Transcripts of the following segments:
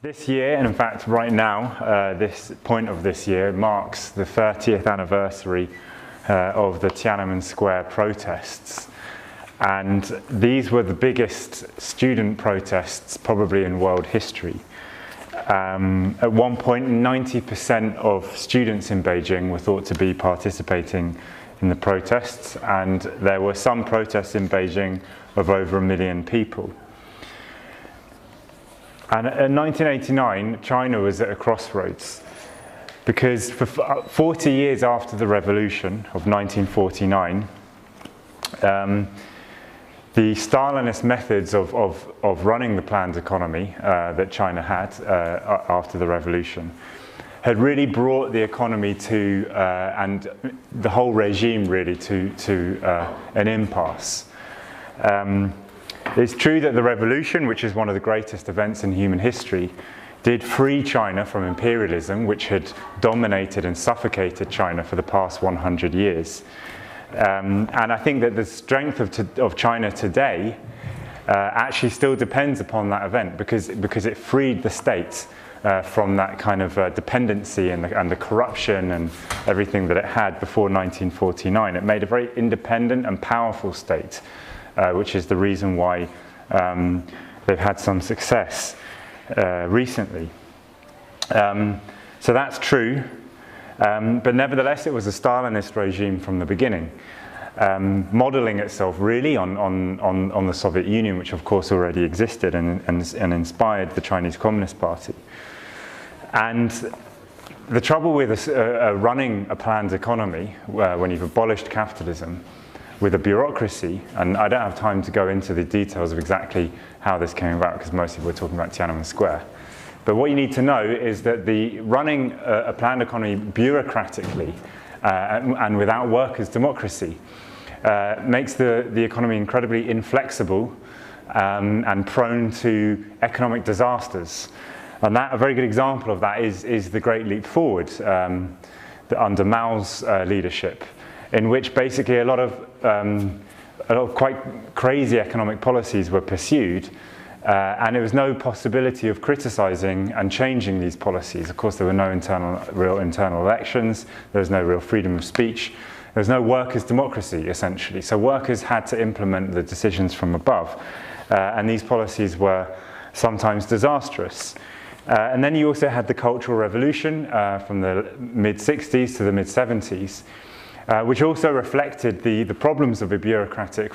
This year, and in fact right now, this point of this year marks the 30th anniversary of the Tiananmen Square protests. And these were the biggest student protests probably in world history. At one point, 90% of students in Beijing were thought to be participating in the protests, and there were some protests in Beijing of over 1 million people. And in 1989, China was at a crossroads, because for 40 years after the revolution of 1949, the Stalinist methods of running the planned economy that China had after the revolution had really brought the economy to, and the whole regime really to an impasse. It's true that the revolution, which is one of the greatest events in human history, did free China from imperialism, which had dominated and suffocated China for the past 100 years. And I think that the strength of China today actually still depends upon that event, because it freed the state from that kind of dependency and the corruption and everything that it had before 1949. It made a very independent and powerful state, which is the reason why they've had some success recently. So that's true. But nevertheless, it was a Stalinist regime from the beginning, modeling itself really on the Soviet Union, which of course already existed and inspired the Chinese Communist Party. And the trouble with running a planned economy, when you've abolished capitalism, with a bureaucracy, and I don't have time to go into the details of exactly how this came about, because most people are talking about Tiananmen Square. But what you need to know is that running a planned economy bureaucratically and without workers' democracy makes the economy incredibly inflexible and prone to economic disasters. And a very good example of that is the Great Leap Forward under Mao's leadership, in which basically a lot of quite crazy economic policies were pursued. And there was no possibility of criticizing and changing these policies. Of course, there were no real internal elections. There was no real freedom of speech. There was no workers' democracy, essentially. So workers had to implement the decisions from above. And these policies were sometimes disastrous. And then you also had the Cultural Revolution from the mid-60s to the mid-70s, which also reflected the problems of a bureaucratic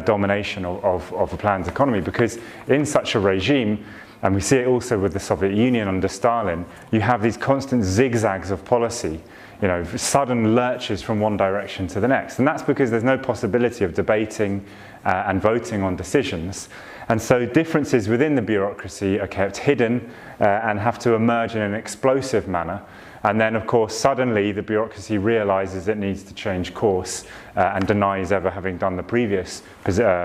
domination of a planned economy, because in such a regime, and we see it also with the Soviet Union under Stalin, you have these constant zigzags of policy, sudden lurches from one direction to the next. And that's because there's no possibility of debating and voting on decisions. And so differences within the bureaucracy are kept hidden and have to emerge in an explosive manner. And then, of course, suddenly the bureaucracy realizes it needs to change course and denies ever having done the previous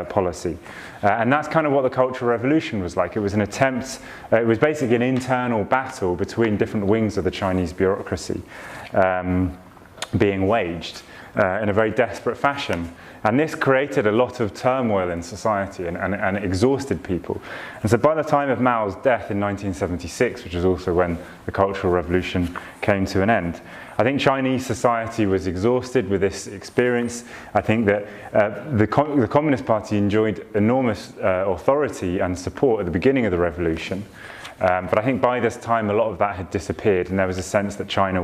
policy. And that's kind of what the Cultural Revolution was like. It was an attempt, it was basically an internal battle between different wings of the Chinese bureaucracy being waged in a very desperate fashion. And this created a lot of turmoil in society and it exhausted people. And so by the time of Mao's death in 1976, which is also when the Cultural Revolution came to an end, I think Chinese society was exhausted with this experience. I think that the Communist Party enjoyed enormous authority and support at the beginning of the revolution. But I think by this time a lot of that had disappeared, and there was a sense that China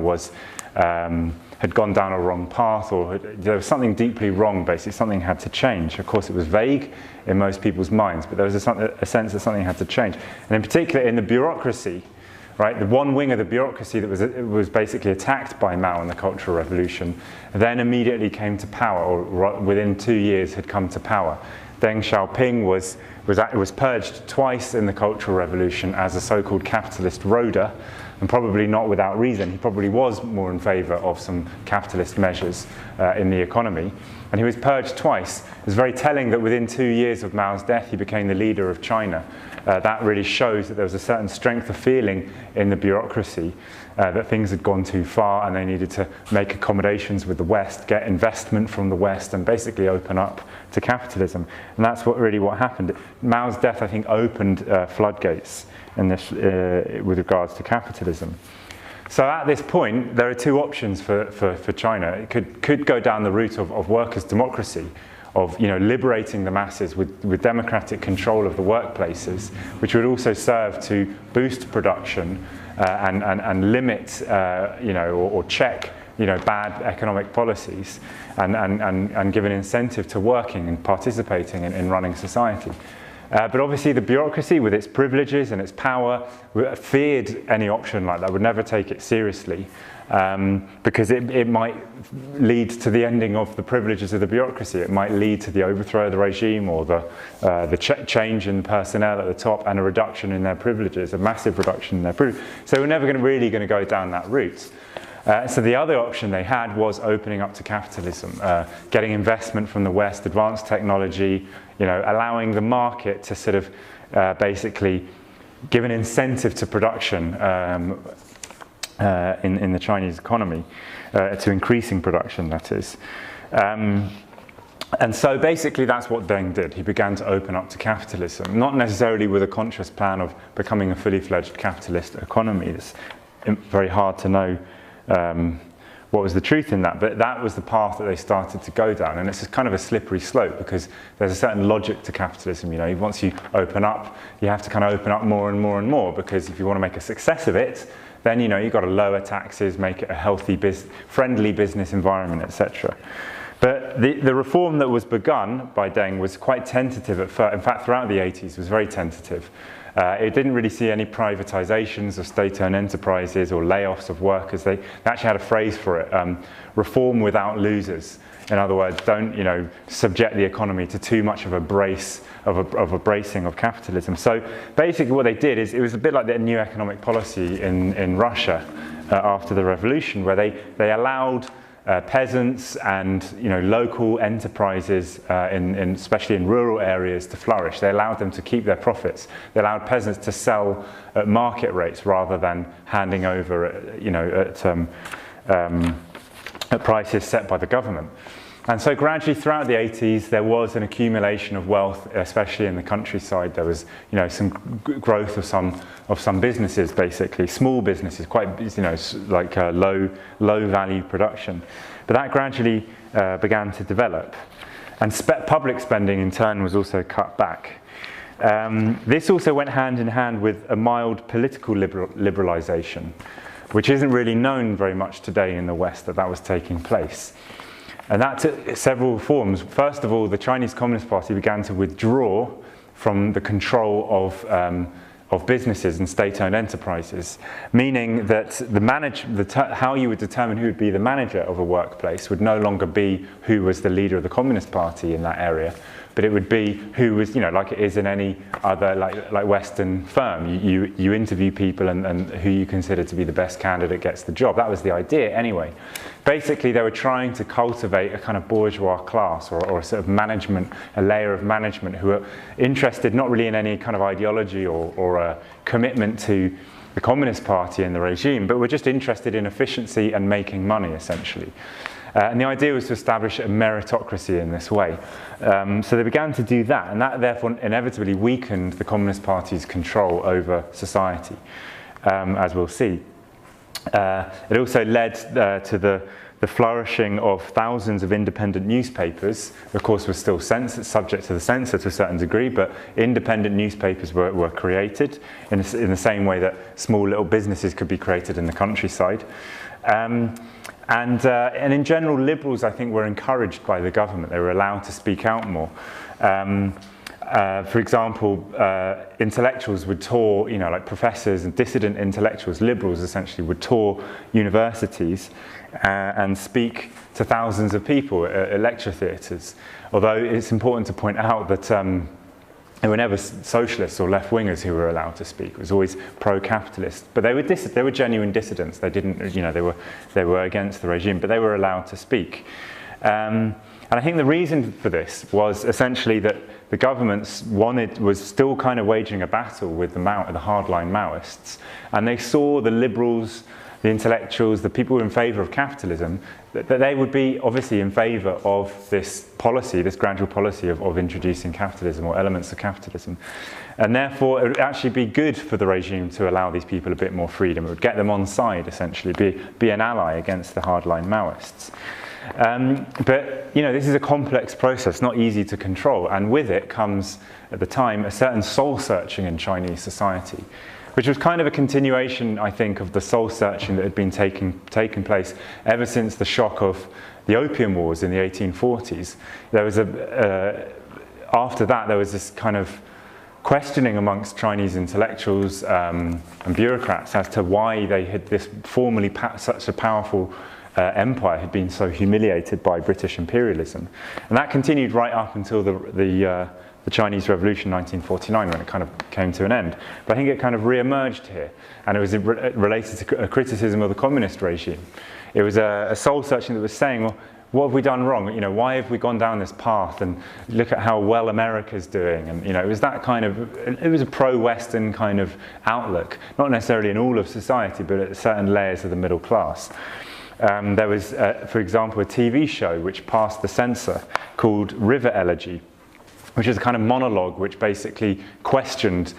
had gone down a wrong path, or there was something deeply wrong, basically. Something had to change. Of course, it was vague in most people's minds, but there was a sense that something had to change. And in particular, in the bureaucracy, right, the one wing of the bureaucracy that was basically attacked by Mao in the Cultural Revolution, then immediately came to power, or within 2 years had come to power. Deng Xiaoping was purged twice in the Cultural Revolution as a so-called capitalist roader, and probably not without reason. He probably was more in favor of some capitalist measures in the economy. And he was purged twice. It's very telling that within 2 years of Mao's death, he became the leader of China. That really shows that there was a certain strength of feeling in the bureaucracy that things had gone too far and they needed to make accommodations with the West, get investment from the West, and basically open up to capitalism. And that's really what happened. Mao's death, I think, opened floodgates with regards to capitalism. So at this point, there are two options for China. It could go down the route of workers' democracy, of liberating the masses with democratic control of the workplaces, which would also serve to boost production and limit or check bad economic policies and give an incentive to working and participating in running society. But obviously the bureaucracy, with its privileges and its power, feared any option like that, would never take it seriously, because it might lead to the ending of the privileges of the bureaucracy. It might lead to the overthrow of the regime, or the change in personnel at the top and a reduction in their privileges, a massive reduction in their privileges. So we're never really going to go down that route. So the other option they had was opening up to capitalism, getting investment from the West, advanced technology, allowing the market to sort of basically give an incentive to production in the Chinese economy, to increasing production, that is. And so basically that's what Deng did. He began to open up to capitalism, not necessarily with a conscious plan of becoming a fully fledged capitalist economy. It's very hard to know what was the truth in that, but that was the path that they started to go down, and it's kind of a slippery slope because there's a certain logic to capitalism. Once you open up, you have to kind of open up more and more and more, because if you want to make a success of it, then you've got to lower taxes, make it a healthy, friendly business environment, etc. But the reform that was begun by Deng was quite tentative at first. In fact, throughout the 80s, it was very tentative. It didn't really see any privatizations of state-owned enterprises or layoffs of workers. They actually had a phrase for it, reform without losers. In other words, don't subject the economy to too much of a bracing of capitalism. So basically what they did is, it was a bit like the new economic policy in Russia after the revolution, where they allowed peasants and local enterprises, especially in rural areas, to flourish. They allowed them to keep their profits. They allowed peasants to sell at market rates rather than handing over at prices set by the government. And so gradually throughout the 80s, there was an accumulation of wealth, especially in the countryside. There was, some growth of some businesses, basically small businesses, quite, like low value production. But that gradually began to develop, and public spending in turn was also cut back. This also went hand in hand with a mild political liberalization, which isn't really known very much today in the West that was taking place. And that took several forms. First of all, the Chinese Communist Party began to withdraw from the control of businesses and state-owned enterprises, meaning that how you would determine who would be the manager of a workplace would no longer be who was the leader of the Communist Party in that area, but it would be who was, like it is in any other like Western firm. You interview people, and who you consider to be the best candidate gets the job. That was the idea anyway. Basically, they were trying to cultivate a kind of bourgeois class, or a sort of management, a layer of management who are interested not really in any kind of ideology or a commitment to the Communist Party and the regime, but were just interested in efficiency and making money, essentially. And the idea was to establish a meritocracy in this way. So they began to do that, and that therefore inevitably weakened the Communist Party's control over society, as we'll see. It also led to the flourishing of thousands of independent newspapers. Of course, were still subject to the censor to a certain degree, but independent newspapers were created in the same way that small little businesses could be created in the countryside. And in general, liberals, I think, were encouraged by the government. They were allowed to speak out more. For example, intellectuals would tour, like professors and dissident intellectuals, liberals essentially, would tour universities and speak to thousands of people at lecture theatres. Although it's important to point out that there were never socialists or left-wingers who were allowed to speak. It was always pro-capitalist. But they were genuine dissidents. They didn't, they were against the regime, but they were allowed to speak. And I think the reason for this was essentially that the government was still kind of waging a battle with the hardline Maoists, and they saw the liberals the intellectuals, the people in favour of capitalism, that they would be obviously in favour of this policy, this gradual policy of introducing capitalism or elements of capitalism. And therefore, it would actually be good for the regime to allow these people a bit more freedom. It would get them on side, essentially, be an ally against the hardline Maoists. But, you know, this is a complex process, not easy to control. And with it comes, at the time, a certain soul-searching in Chinese society, which was kind of a continuation, I think, of the soul-searching that had been taking place ever since the shock of the Opium Wars in the 1840s. There was after that, there was this kind of questioning amongst Chinese intellectuals and bureaucrats as to why they had this formerly such a powerful empire had been so humiliated by British imperialism. And that continued right up until the Chinese Revolution 1949, when it kind of came to an end. But I think it kind of re-emerged here, and it was related to a criticism of the communist regime. It was a soul-searching that was saying, well, what have we done wrong? You know, why have we gone down this path? And look at how well America's doing. And you know, it was that kind of, it was a pro-Western kind of outlook, not necessarily in all of society, but at certain layers of the middle class. There was, for example, a TV show which passed the censor called River Elegy, which is a kind of monologue which basically questioned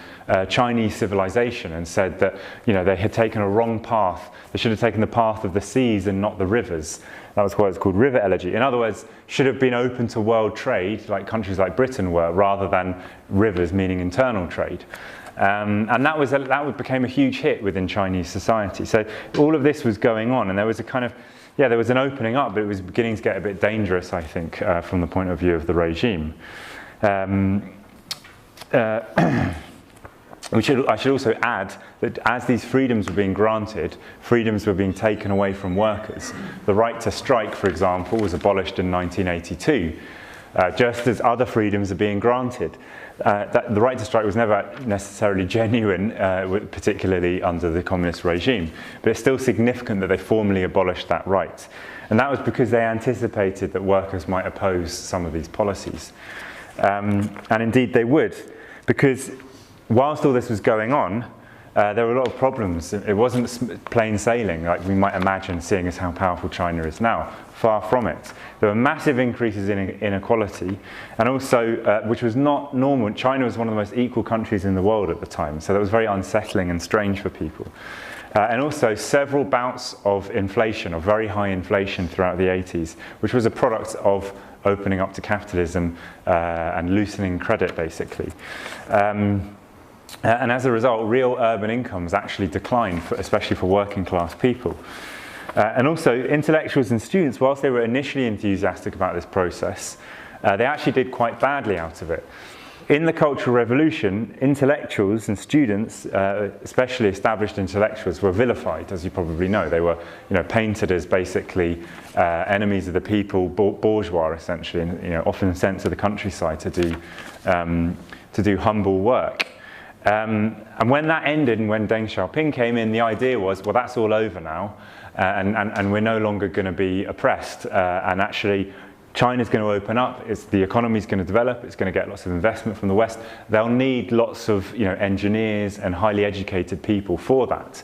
Chinese civilization and said that, you know, they had taken a wrong path. They should have taken the path of the seas and not the rivers. That was why it's called River Elegy. In other words, should have been open to world trade, like countries like Britain were, rather than rivers, meaning internal trade. And that became a huge hit within Chinese society. So all of this was going on, and there was a kind of, yeah, there was an opening up, but it was beginning to get a bit dangerous, I think, from the point of view of the regime. I should also add that as these freedoms were being granted, freedoms were being taken away from workers. The right to strike, for example, was abolished in 1982, just as other freedoms are being granted. The right to strike was never necessarily genuine, particularly under the communist regime, but it's still significant that they formally abolished that right. And that was because they anticipated that workers might oppose some of these policies. And indeed they would, because whilst all this was going on, there were a lot of problems. It wasn't plain sailing like we might imagine, seeing as how powerful China is now. Far from it. There were massive increases in inequality, and also, which was not normal. China was one of the most equal countries in the world at the time, so that was very unsettling and strange for people. And also several bouts of inflation, of very high inflation throughout the 80s, which was a product of opening up to capitalism and loosening credit, basically. And as a result, real urban incomes actually declined, especially for working class people. And also, intellectuals and students, whilst they were initially enthusiastic about this process, they actually did quite badly out of it. In the Cultural Revolution, intellectuals and students, especially established intellectuals, were vilified, as you probably know. They were, you know, painted as basically enemies of the people, bourgeois, essentially, and, you know, often sent to the countryside to do humble work. And when that ended, and when Deng Xiaoping came in, the idea was, well, that's all over now, and we're no longer going to be oppressed, and actually China's going to open up, the economy's going to develop, it's going to get lots of investment from the West. They'll need lots of, you know, engineers and highly educated people for that.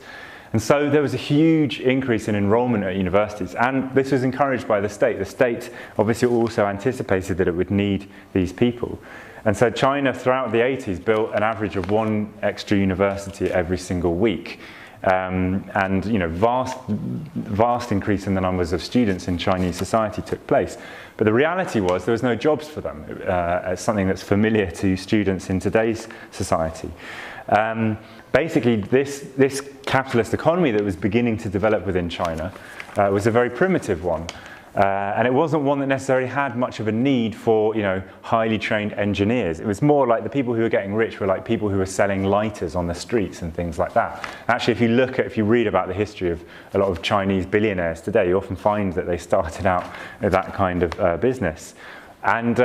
And so there was a huge increase in enrollment at universities, and this was encouraged by the state. The state obviously also anticipated that it would need these people. And so China, throughout the 80s, built an average of 1 extra university every single week. And, you know, vast increase in the numbers of students in Chinese society took place. But the reality was there was no jobs for them. It's something that's familiar to students in today's society. Basically, this capitalist economy that was beginning to develop within China was a very primitive one. And it wasn't one that necessarily had much of a need for, you know, highly trained engineers. It was more like the people who were getting rich were like people who were selling lighters on the streets and things like that. Actually, if you read about the history of a lot of Chinese billionaires today, you often find that they started out with that kind of business. And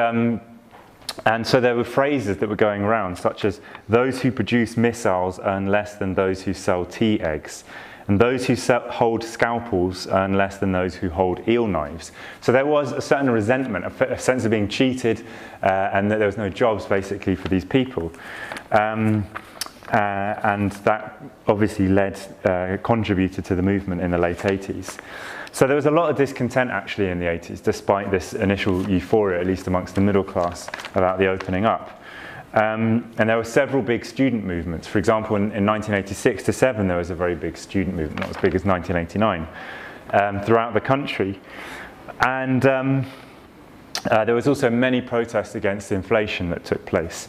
so there were phrases that were going around, such as, those who produce missiles earn less than those who sell tea eggs. And those who hold scalpels earn less than those who hold eel knives. So there was a certain resentment, a sense of being cheated, and that there was no jobs, basically, for these people. and that obviously contributed to the movement in the late 80s. So there was a lot of discontent actually in the 80s, despite this initial euphoria, at least amongst the middle class, about the opening up. And there were several big student movements. For example, in 1986 to 7, there was a very big student movement, not as big as 1989, throughout the country. And there was also many protests against inflation that took place.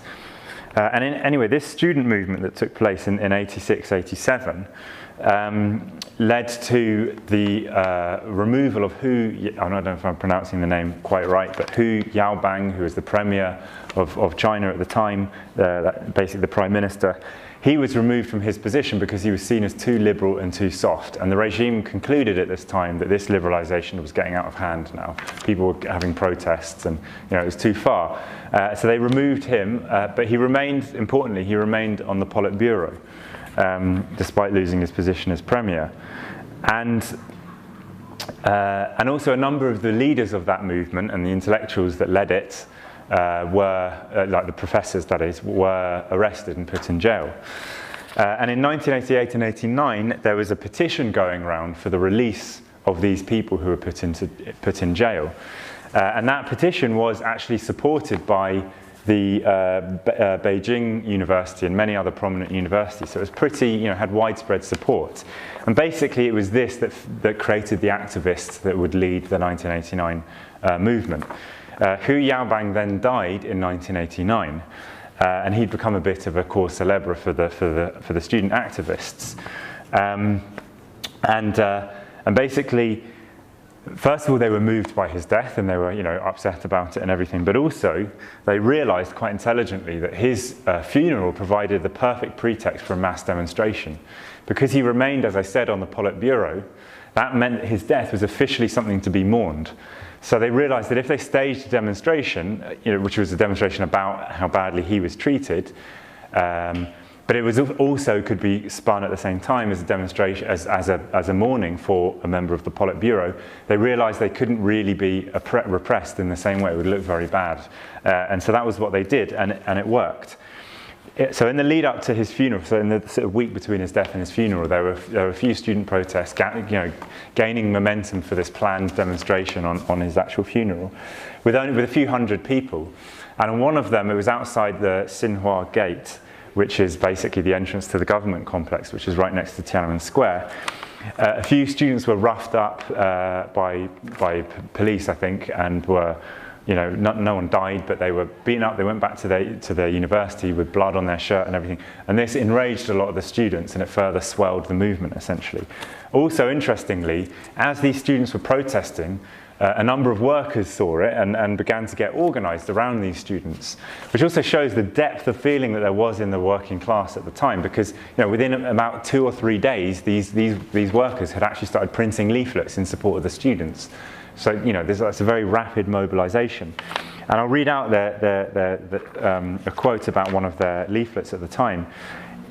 Anyway, this student movement that took place in 86, 87 led to the removal of I don't know if I'm pronouncing the name quite right, but Hu Yaobang, who was the premier of China at the time, basically the prime minister. He was removed from his position because he was seen as too liberal and too soft. And the regime concluded at this time that this liberalisation was getting out of hand now. People were having protests and it was too far. So they removed him, but he remained, importantly, he remained on the Politburo, despite losing his position as premier. And also a number of the leaders of that movement and the intellectuals that led it were, like the professors that is, were arrested and put in jail. And in 1988 and 89, there was a petition going around for the release of these people who were put in jail. And that petition was actually supported by the Beijing University and many other prominent universities. So it was pretty, had widespread support. And basically it was this that created the activists that would lead the 1989 movement. Hu Yaobang then died in 1989, and he'd become a bit of a cause célèbre for the student activists. And basically, first of all, they were moved by his death, and they were upset about it and everything. But also, they realised quite intelligently that his funeral provided the perfect pretext for a mass demonstration, because he remained, as I said, on the Politburo. That meant that his death was officially something to be mourned. So they realised that if they staged a demonstration, which was a demonstration about how badly he was treated, but it was also could be spun at the same time as a demonstration, as a mourning for a member of the Politburo, they realised they couldn't really be repressed in the same way. It would look very bad. And so that was what they did, and it worked. So in the lead up to his funeral, so in the sort of week between his death and his funeral, there were a few student protests, gaining momentum for this planned demonstration on his actual funeral, with a few hundred people. And on one of them, it was outside the Xinhua Gate, which is basically the entrance to the government complex, which is right next to Tiananmen Square. A few students were roughed up by police, I think, and were. No one died, but they were beaten up. They went back to their university with blood on their shirt and everything. And this enraged a lot of the students, and it further swelled the movement, essentially. Also, interestingly, as these students were protesting, a number of workers saw it and began to get organised around these students, which also shows the depth of feeling that there was in the working class at the time, because within about 2 or 3 days, these workers had actually started printing leaflets in support of the students. So, that's a very rapid mobilisation. And I'll read out a quote about one of their leaflets at the time.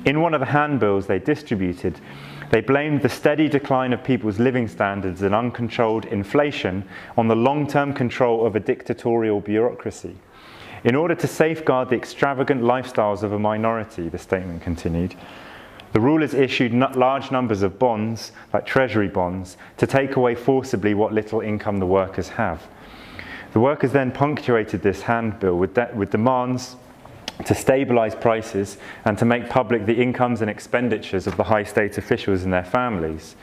In one of the handbills they distributed, they blamed the steady decline of people's living standards and uncontrolled inflation on the long-term control of a dictatorial bureaucracy. In order to safeguard the extravagant lifestyles of a minority, the statement continued, the rulers issued large numbers of bonds, like treasury bonds, to take away forcibly what little income the workers have. The workers then punctuated this handbill with demands to stabilise prices and to make public the incomes and expenditures of the high state officials and their families.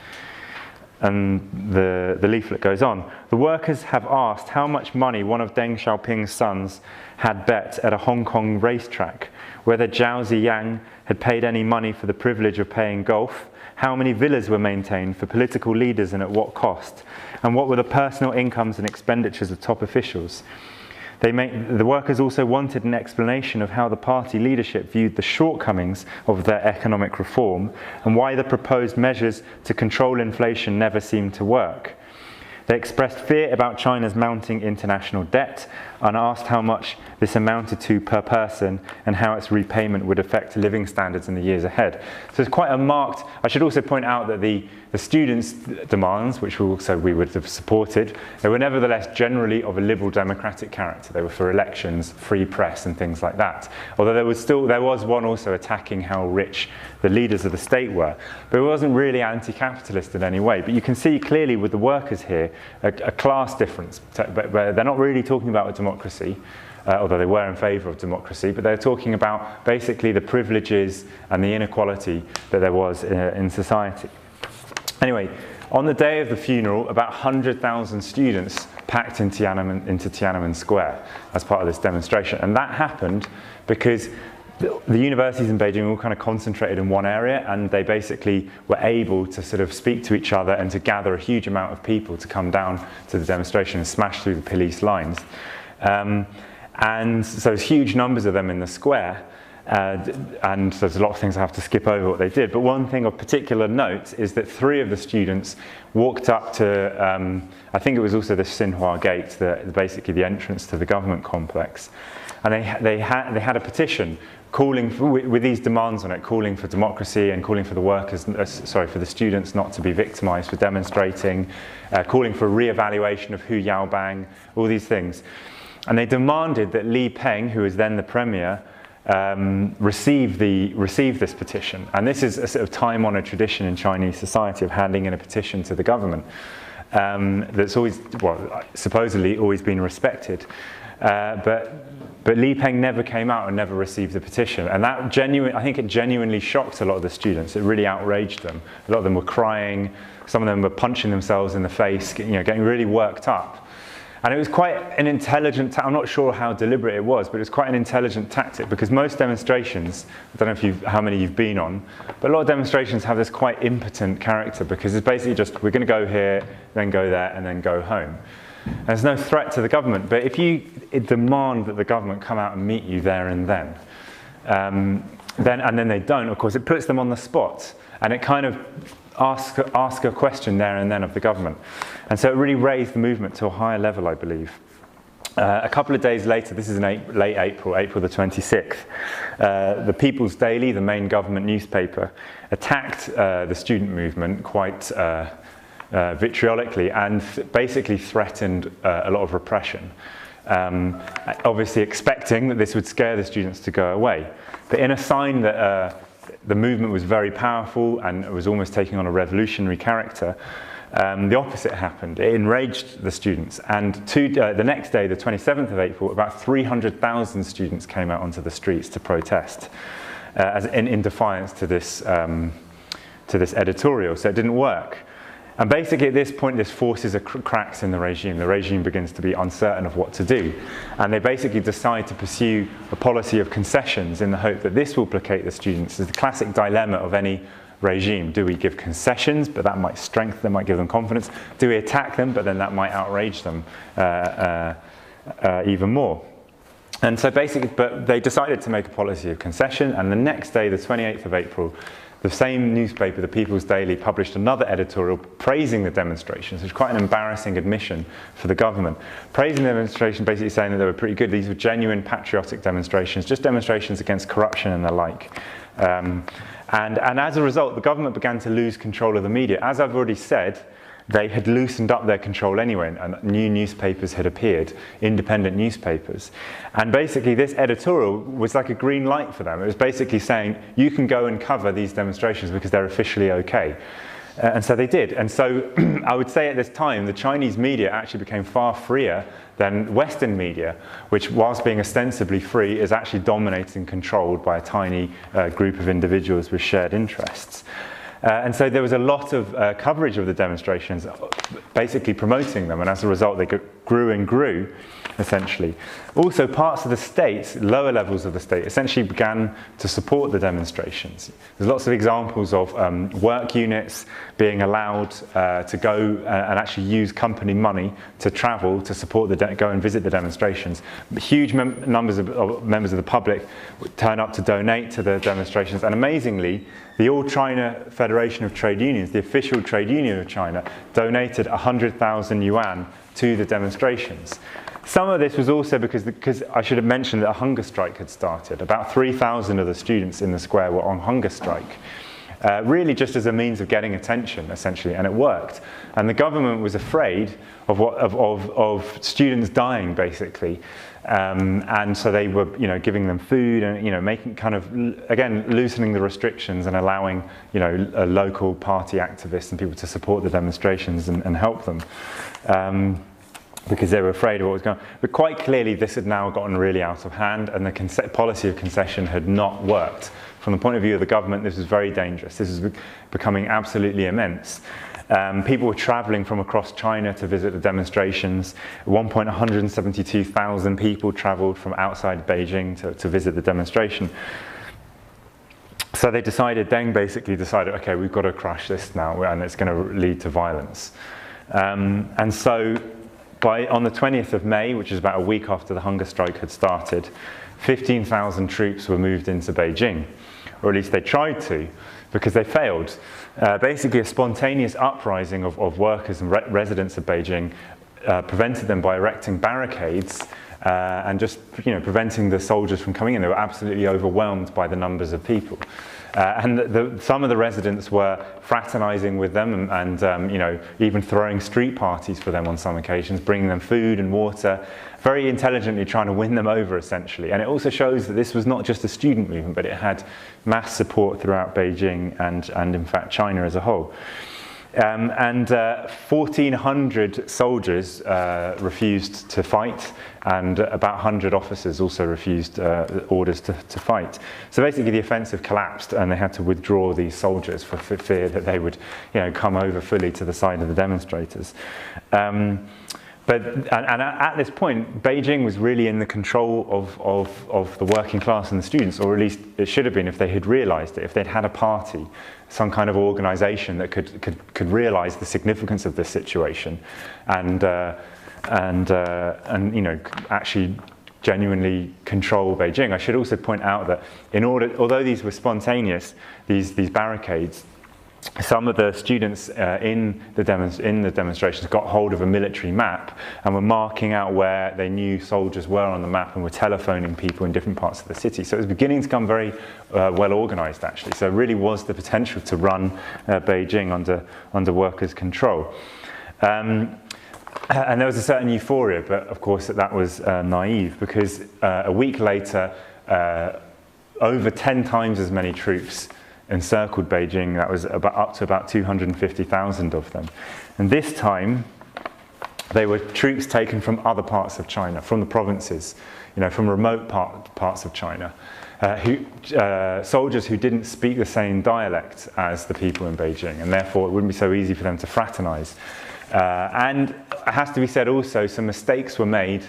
And the leaflet goes on. The workers have asked how much money one of Deng Xiaoping's sons had bet at a Hong Kong racetrack, whether Zhao Ziyang had paid any money for the privilege of playing golf, how many villas were maintained for political leaders and at what cost, and what were the personal incomes and expenditures of top officials. The workers also wanted an explanation of how the party leadership viewed the shortcomings of their economic reform and why the proposed measures to control inflation never seemed to work. They expressed fear about China's mounting international debt, and asked how much this amounted to per person and how its repayment would affect living standards in the years ahead. So it's quite a marked, I should also point out that the students' demands, which we would have supported, they were nevertheless generally of a liberal democratic character. They were for elections, free press and things like that. Although there was one also attacking how rich the leaders of the state were. But it wasn't really anti-capitalist in any way. But you can see clearly with the workers here a class difference. But they're not really talking about a democracy, although they were in favour of democracy, but they're talking about basically the privileges and the inequality that there was in society. Anyway, on the day of the funeral, about 100,000 students packed into Tiananmen Square as part of this demonstration. And that happened because the universities in Beijing were all kind of concentrated in one area, and they basically were able to sort of speak to each other and to gather a huge amount of people to come down to the demonstration and smash through the police lines. And so there's huge numbers of them in the square. And there's a lot of things I have to skip over what they did. But one thing of particular note is that 3 of the students walked up to, I think it was also the Xinhua Gate, basically the entrance to the government complex. And they had a petition calling for, with these demands on it, calling for democracy and calling for the workers, for the students not to be victimized for demonstrating, calling for a re-evaluation of Hu Yaobang, all these things. And they demanded that Li Peng, who was then the premier, receive this petition. And this is a sort of time-honoured tradition in Chinese society of handing in a petition to the government that's always, well, supposedly always been respected. But Li Peng never came out and never received the petition. And that I think it genuinely shocked a lot of the students. It really outraged them. A lot of them were crying. Some of them were punching themselves in the face, getting really worked up. And it was quite an intelligent, I'm not sure how deliberate it was, but it was quite an intelligent tactic, because most demonstrations, I don't know how many you've been on, but a lot of demonstrations have this quite impotent character, because it's basically just, we're going to go here, then go there, and then go home. And there's no threat to the government, but if you demand that the government come out and meet you there and then, and then they don't, of course, it puts them on the spot, and it kind of ask a question there and then of the government. And so it really raised the movement to a higher level, I believe. A couple of days later, this is in late April the 26th, the People's Daily, the main government newspaper, attacked the student movement quite vitriolically and basically threatened a lot of repression. Obviously expecting that this would scare the students to go away. But in a sign that the movement was very powerful and it was almost taking on a revolutionary character, the opposite happened. It enraged the students, and the next day, the 27th of April, about 300,000 students came out onto the streets to protest in defiance to this editorial. So it didn't work. And basically at this point, this forces cracks in the regime. The regime begins to be uncertain of what to do. And they basically decide to pursue a policy of concessions in the hope that this will placate the students. It's the classic dilemma of any regime. Do we give concessions, but that might strengthen them, might give them confidence? Do we attack them, but then that might outrage them even more? And so basically, but they decided to make a policy of concession, and the next day, the 28th of April, the same newspaper, the People's Daily, published another editorial praising the demonstrations, which is quite an embarrassing admission for the government. Praising the demonstration, basically saying that they were pretty good. These were genuine patriotic demonstrations, just demonstrations against corruption and the like. And as a result, the government began to lose control of the media. As I've already said, they had loosened up their control anyway, and new newspapers had appeared, independent newspapers. And basically this editorial was like a green light for them. It was basically saying, you can go and cover these demonstrations because they're officially okay. And so they did. And so I would say at this time, the Chinese media actually became far freer than Western media, which, whilst being ostensibly free, is actually dominated and controlled by a tiny group of individuals with shared interests. And so there was a lot of coverage of the demonstrations, basically promoting them, and as a result they grew and grew, essentially. Also, parts of the state, lower levels of the state, essentially began to support the demonstrations. There's lots of examples of work units being allowed to go and actually use company money to travel to support go and visit the demonstrations. Huge numbers of members of the public would turn up to donate to the demonstrations, and amazingly, the All China Federation of Trade Unions, the official trade union of China, donated 100,000 yuan to the demonstrations. Some of this was also because I should have mentioned that a hunger strike had started. About 3,000 of the students in the square were on hunger strike. Really just as a means of getting attention, essentially, and it worked. And the government was afraid of students dying, basically, and so they were, giving them food and, making kind of, again, loosening the restrictions and allowing, local party activists and people to support the demonstrations and help them. Because they were afraid of what was going on. But quite clearly this had now gotten really out of hand, and the policy of concession had not worked. From the point of view of the government, this was very dangerous. This was becoming absolutely immense. People were travelling from across China to visit the demonstrations. At one point, 172,000 people travelled from outside Beijing to visit the demonstration. So they basically decided, okay, we've got to crush this now, and it's going to lead to violence. And so on the 20th of May, which is about a week after the hunger strike had started, 15,000 troops were moved into Beijing, or at least they tried to, because they failed. Basically, a spontaneous uprising of workers and residents of Beijing prevented them by erecting barricades and just preventing the soldiers from coming in. They were absolutely overwhelmed by the numbers of people. And some of the residents were fraternizing with them and even throwing street parties for them on some occasions, bringing them food and water, very intelligently trying to win them over, essentially. And it also shows that this was not just a student movement, but it had mass support throughout Beijing and in fact, China as a whole. 1,400 soldiers refused to fight, and about 100 officers also refused orders to fight. So basically the offensive collapsed, and they had to withdraw these soldiers for fear that they would come over fully to the side of the demonstrators. But at this point, Beijing was really in the control of the working class and the students, or at least it should have been if they had realized it, if they'd had a party, some kind of organization that could realize the significance of this situation and actually genuinely control Beijing. I should also point out that although these were spontaneous, these barricades, some of the students in the demonstrations got hold of a military map and were marking out where they knew soldiers were on the map and were telephoning people in different parts of the city. So it was beginning to become very well organized, actually. So it really was the potential to run Beijing under workers' control. And there was a certain euphoria, but of course that was naive, because a week later, over 10 times as many troops encircled Beijing. That was up to about 250,000 of them. And this time, they were troops taken from other parts of China, from the provinces, from remote parts of China, soldiers who didn't speak the same dialect as the people in Beijing, and therefore it wouldn't be so easy for them to fraternize. And it has to be said also, some mistakes were made,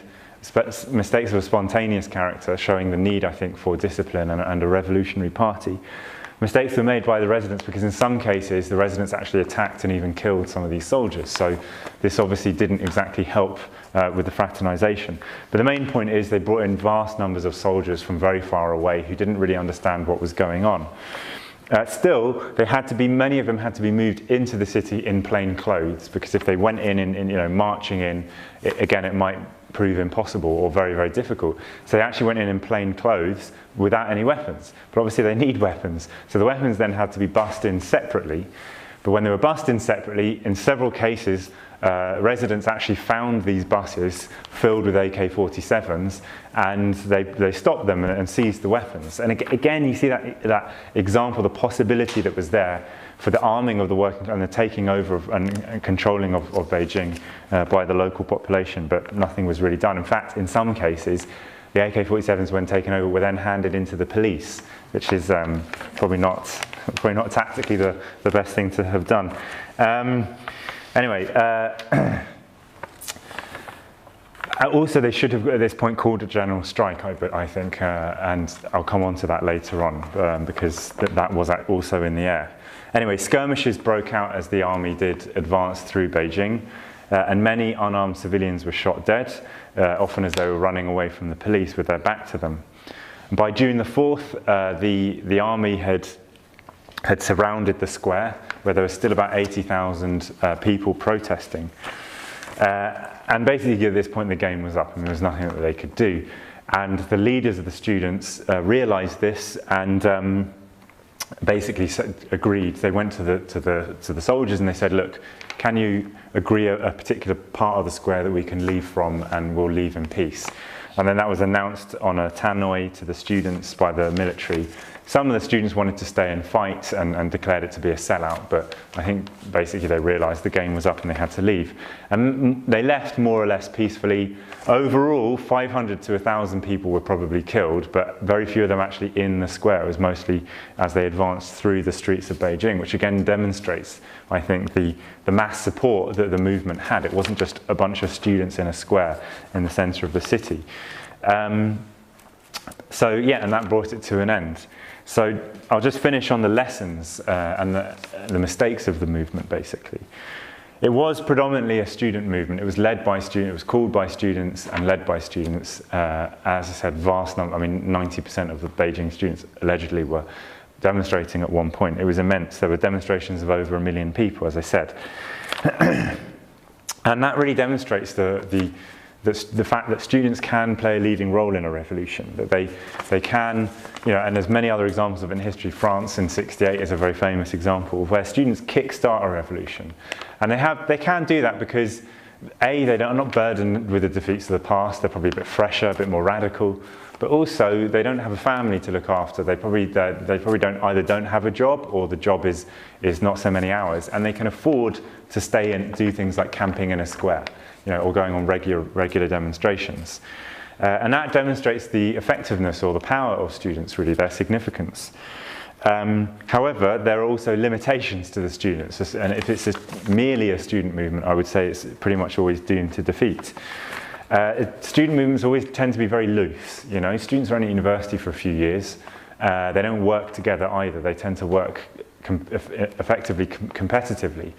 mistakes of a spontaneous character, showing the need, I think, for discipline and a revolutionary party. Mistakes were made by the residents because in some cases the residents actually attacked and even killed some of these soldiers. So this obviously didn't exactly help with the fraternization. But the main point is they brought in vast numbers of soldiers from very far away who didn't really understand what was going on. Still, many of them had to be moved into the city in plain clothes, because if they went in marching in, again, it might prove impossible or very, very difficult. So they actually went in plain clothes without any weapons. But obviously they need weapons. So the weapons then had to be bussed in separately. But when they were bussed in separately, in several cases, residents actually found these buses filled with AK-47s, and they stopped them and seized the weapons. And again, you see that example, the possibility that was there for the arming of the working and the taking over and controlling of Beijing by the local population, but nothing was really done. In fact, in some cases, the AK-47s, when taken over, were then handed into the police, which is probably not tactically the best thing to have done. Also, they should have at this point called a general strike, I think, and I'll come on to that later on, because that was also in the air. Anyway, skirmishes broke out as the army did advance through Beijing, and many unarmed civilians were shot dead, often as they were running away from the police with their back to them. And by June the 4th, the army had surrounded the square, where there were still about 80,000 people protesting. And basically at this point the game was up and there was nothing that they could do. And the leaders of the students realised this and basically agreed. They went to the soldiers and they said, look, can you agree a particular part of the square that we can leave from and we'll leave in peace? And then that was announced on a tannoy to the students by the military. Some of the students wanted to stay and fight and declared it to be a sellout, but I think basically they realised the game was up and they had to leave. And they left more or less peacefully. Overall, 500 to 1,000 people were probably killed, but very few of them actually in the square. It was mostly as they advanced through the streets of Beijing, which again demonstrates, I think, the mass support that the movement had. It wasn't just a bunch of students in a square in the centre of the city. So yeah, and that brought it to an end. So I'll just finish on the lessons and the mistakes of the movement, basically. It was predominantly a student movement. It was led by students, it was called by students and led by students. As I said, vast number, I mean 90% of the Beijing students allegedly were demonstrating at one point. It was immense. There were demonstrations of over 1 million people, as I said. And that really demonstrates the fact that students can play a leading role in a revolution, that they can, you know, and there's many other examples of it in history. France in '68 is a very famous example where students kickstart a revolution. And they can do that because A, they're not burdened with the defeats of the past, they're probably a bit fresher, a bit more radical, but also they don't have a family to look after. They probably don't have a job, or the job is not so many hours, and they can afford to stay and do things like camping in a square, you know, or going on regular demonstrations. And that demonstrates the effectiveness or the power of students, really, their significance. However, there are also limitations to the students, and if it's merely a student movement, I would say it's pretty much always doomed to defeat. Student movements always tend to be very loose. You know, students are only at university for a few years. They don't work together either. They tend to work effectively competitively.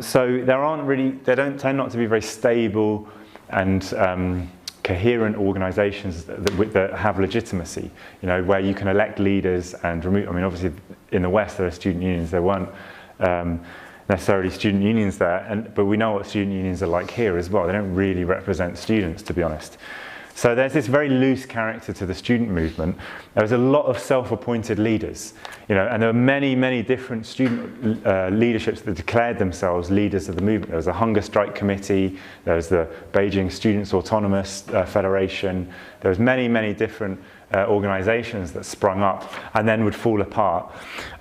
So they don't tend not to be very stable and coherent organisations that have legitimacy, you know, where you can elect leaders and remove. I mean, obviously, in the West there are student unions. There weren't necessarily student unions there, but we know what student unions are like here as well. They don't really represent students, to be honest. So there's this very loose character to the student movement. There was a lot of self-appointed leaders, you know, and there were many, many different student leaderships that declared themselves leaders of the movement. There was a hunger strike committee, there was the Beijing Students' Autonomous Federation, there was many, many different organisations that sprung up and then would fall apart.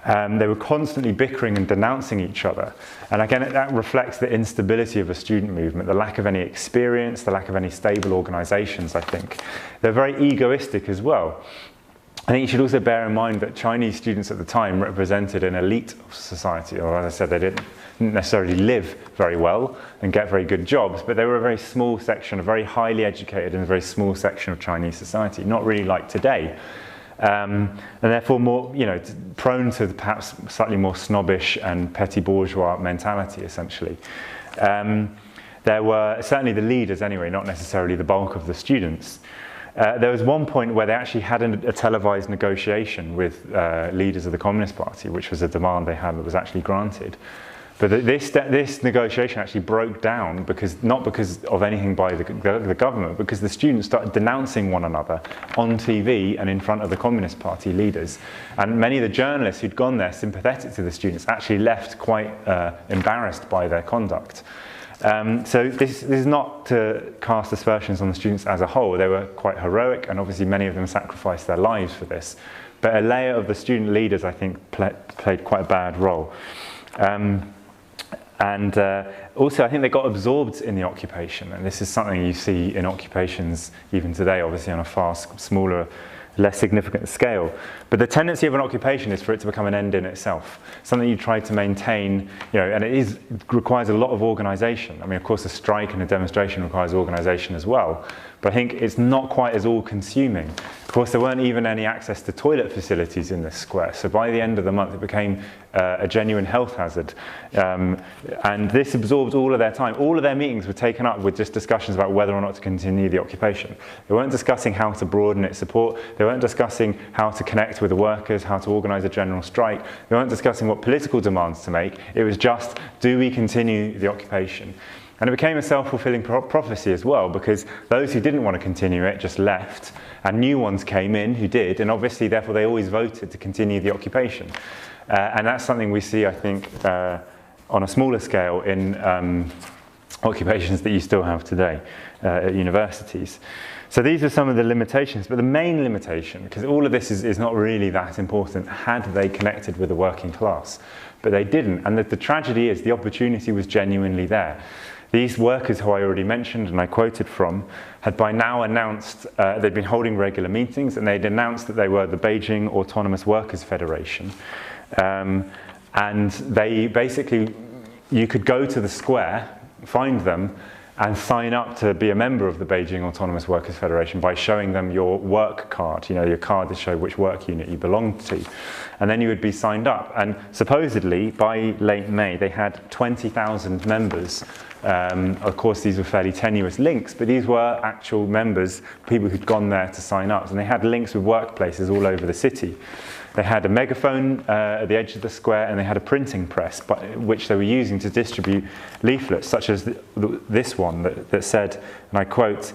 They were constantly bickering and denouncing each other. And again, that reflects the instability of a student movement, the lack of any experience, the lack of any stable organisations, I think. They're very egoistic as well. I think you should also bear in mind that Chinese students at the time represented an elite of society, or as I said, they didn't necessarily live very well and get very good jobs, but they were a very small section, a very highly educated and a very small section of Chinese society, not really like today. And therefore more, you know, prone to perhaps slightly more snobbish and petty bourgeois mentality, essentially. There were certainly the leaders anyway, not necessarily the bulk of the students. There was one point where they actually had a televised negotiation with leaders of the Communist Party, which was a demand they had that was actually granted. But this negotiation actually broke down not because of anything by the government, because the students started denouncing one another on TV and in front of the Communist Party leaders. And many of the journalists who'd gone there sympathetic to the students actually left quite embarrassed by their conduct. So this is not to cast aspersions on the students as a whole. They were quite heroic, and obviously many of them sacrificed their lives for this. But a layer of the student leaders, I think, played quite a bad role. Also, I think they got absorbed in the occupation, and this is something you see in occupations even today, obviously on a far smaller, less significant scale. But the tendency of an occupation is for it to become an end in itself, something you try to maintain, you know, and it requires a lot of organisation. I mean, of course, a strike and a demonstration requires organisation as well, but I think it's not quite as all-consuming. Of course, there weren't even any access to toilet facilities in this square, so by the end of the month it became a genuine health hazard. And this absorbed all of their time. All of their meetings were taken up with just discussions about whether or not to continue the occupation. They weren't discussing how to broaden its support, they weren't discussing how to connect with the workers, how to organise a general strike, they weren't discussing what political demands to make. It was just, do we continue the occupation? And it became a self-fulfilling prophecy as well, because those who didn't want to continue it just left, and new ones came in who did, and obviously therefore they always voted to continue the occupation. And that's something we see, I think, on a smaller scale in occupations that you still have today at universities. So these are some of the limitations, but the main limitation, because all of this is not really that important, had they connected with the working class, but they didn't. And the tragedy is the opportunity was genuinely there. These workers who I already mentioned and I quoted from had by now announced, they'd been holding regular meetings, and they'd announced that they were the Beijing Autonomous Workers Federation. And they basically, you could go to the square, find them, and sign up to be a member of the Beijing Autonomous Workers Federation by showing them your work card, your card to show which work unit you belonged to. And then you would be signed up. And supposedly, by late May, they had 20,000 members. Of course, these were fairly tenuous links, but these were actual members, people who'd gone there to sign up. And they had links with workplaces all over the city. They had a megaphone at the edge of the square, and they had a printing press, which they were using to distribute leaflets, such as this one that said, and I quote,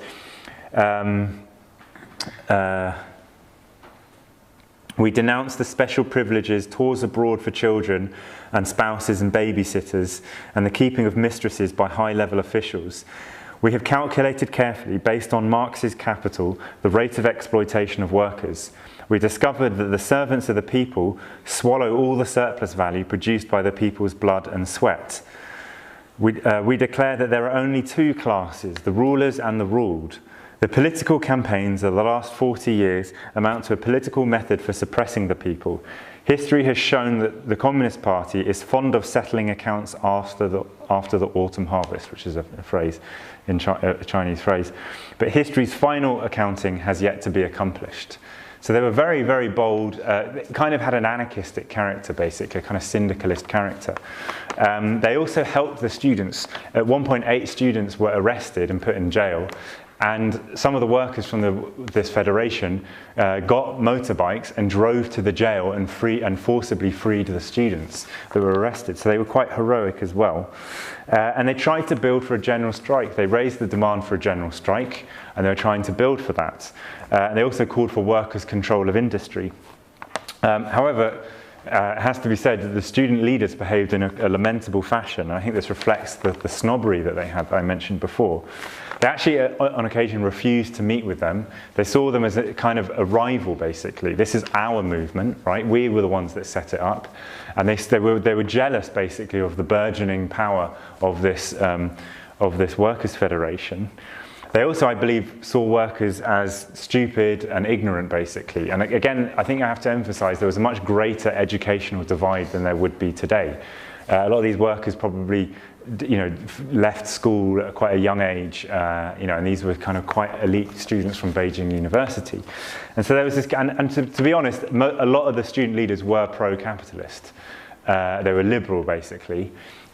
"We denounce the special privileges, tours abroad for children and spouses and babysitters, and the keeping of mistresses by high-level officials. We have calculated carefully, based on Marx's Capital, the rate of exploitation of workers. We discovered that the servants of the people swallow all the surplus value produced by the people's blood and sweat. We declare that there are only two classes, the rulers and the ruled. The political campaigns of the last 40 years amount to a political method for suppressing the people. History has shown that the Communist Party is fond of settling accounts after the autumn harvest," which is a phrase, a Chinese phrase. "But history's final accounting has yet to be accomplished." So they were very, very bold, kind of had an anarchistic character, basically, a kind of syndicalist character. They also helped the students. At one point, 8 students were arrested and put in jail. And some of the workers from this federation got motorbikes and drove to the jail and forcibly freed the students that were arrested. So they were quite heroic as well. And they tried to build for a general strike. They raised the demand for a general strike, and they were trying to build for that. And they also called for workers' control of industry. However, it has to be said that the student leaders behaved in a lamentable fashion. I think this reflects the snobbery that they had that I mentioned before. They actually, on occasion, refused to meet with them. They saw them as a kind of a rival, basically. This is our movement, right? We were the ones that set it up. And they were jealous, basically, of the burgeoning power of this workers' federation. They also, I believe, saw workers as stupid and ignorant, basically. And again, I think I have to emphasize there was a much greater educational divide than there would be today. A lot of these workers probably, left school at quite a young age, and these were kind of quite elite students from Beijing University. And so there was this, and to be honest, a lot of the student leaders were pro-capitalist. They were liberal, basically.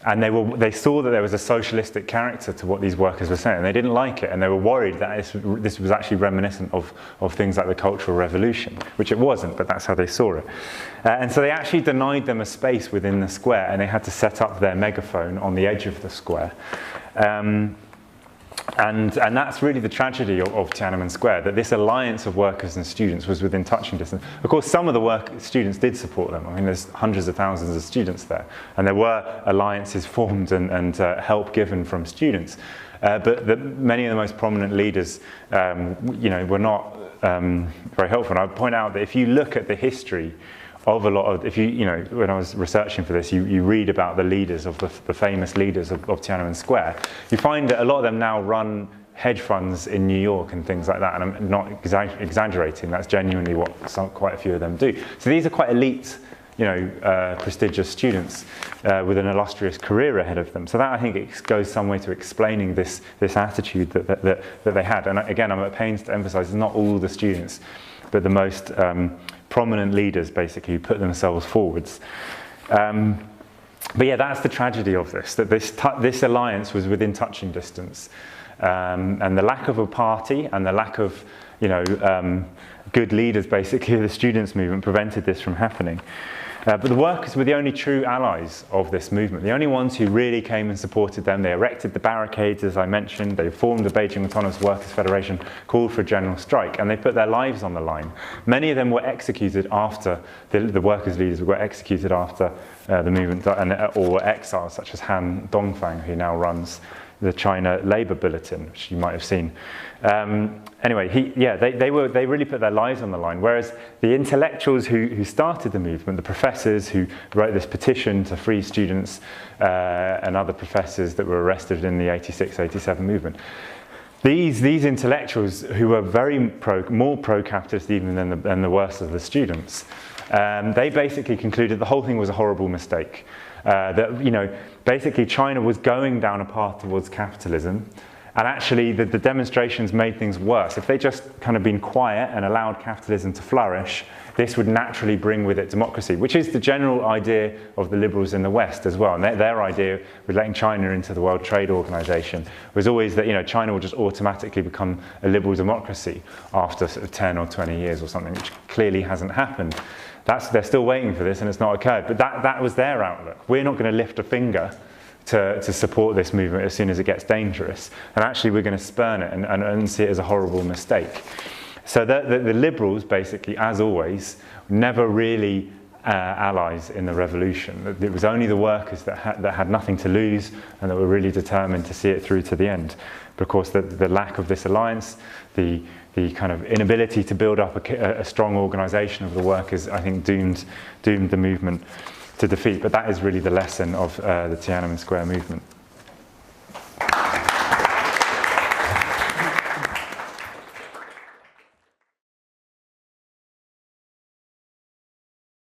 And they saw that there was a socialistic character to what these workers were saying. They didn't like it, and they were worried that this was actually reminiscent of things like the Cultural Revolution, which it wasn't, but that's how they saw it. And so they actually denied them a space within the square, and they had to set up their megaphone on the edge of the square. And that's really the tragedy of Tiananmen Square, that this alliance of workers and students was within touching distance. Of course, some of the students did support them. I mean, there's hundreds of thousands of students there, and there were alliances formed and help given from students. But many of the most prominent leaders, were not very helpful. And I would point out that if you look at the history of a lot of, when I was researching for this, you read about the leaders of the famous leaders of Tiananmen Square. You find that a lot of them now run hedge funds in New York and things like that, and I'm not exaggerating. That's genuinely what quite a few of them do. So these are quite elite, prestigious students with an illustrious career ahead of them. So that, I think, it goes some way to explaining this attitude that they had. And again, I'm at pains to emphasize, it's not all the students, but the most prominent leaders, basically, who put themselves forwards. But yeah, that's the tragedy of this, that this alliance was within touching distance. And the lack of a party and the lack of, good leaders, basically, of the students' movement prevented this from happening. But the workers were the only true allies of this movement, the only ones who really came and supported them. They erected the barricades, as I mentioned, they formed the Beijing Autonomous Workers' Federation, called for a general strike, and they put their lives on the line. Many of them were executed after, the workers' leaders were executed after the movement, or were exiled, such as Han Dongfang, who now runs the China Labour Bulletin, which you might have seen. Anyway, they really put their lives on the line, whereas the intellectuals who started the movement, the professors who wrote this petition to free students and other professors that were arrested in the 86-87 movement, these intellectuals who were more pro-capitalist even than the worst of the students, they basically concluded the whole thing was a horrible mistake. That basically China was going down a path towards capitalism, and actually the demonstrations made things worse. If they just kind of been quiet and allowed capitalism to flourish, this would naturally bring with it democracy, which is the general idea of the liberals in the West as well. And their idea with letting China into the World Trade Organization was always that China will just automatically become a liberal democracy after sort of 10 or 20 years or something, which clearly hasn't happened. They're still waiting for this, and it's not occurred. But that was their outlook. We're not going to lift a finger to support this movement as soon as it gets dangerous. And actually, we're going to spurn it and see it as a horrible mistake. So the liberals, basically, as always, never really allies in the revolution. It was only the workers that had nothing to lose and that were really determined to see it through to the end. But of course, the lack of this alliance, the kind of inability to build up a strong organisation of the workers, I think, doomed the movement to defeat. But that is really the lesson of the Tiananmen Square movement.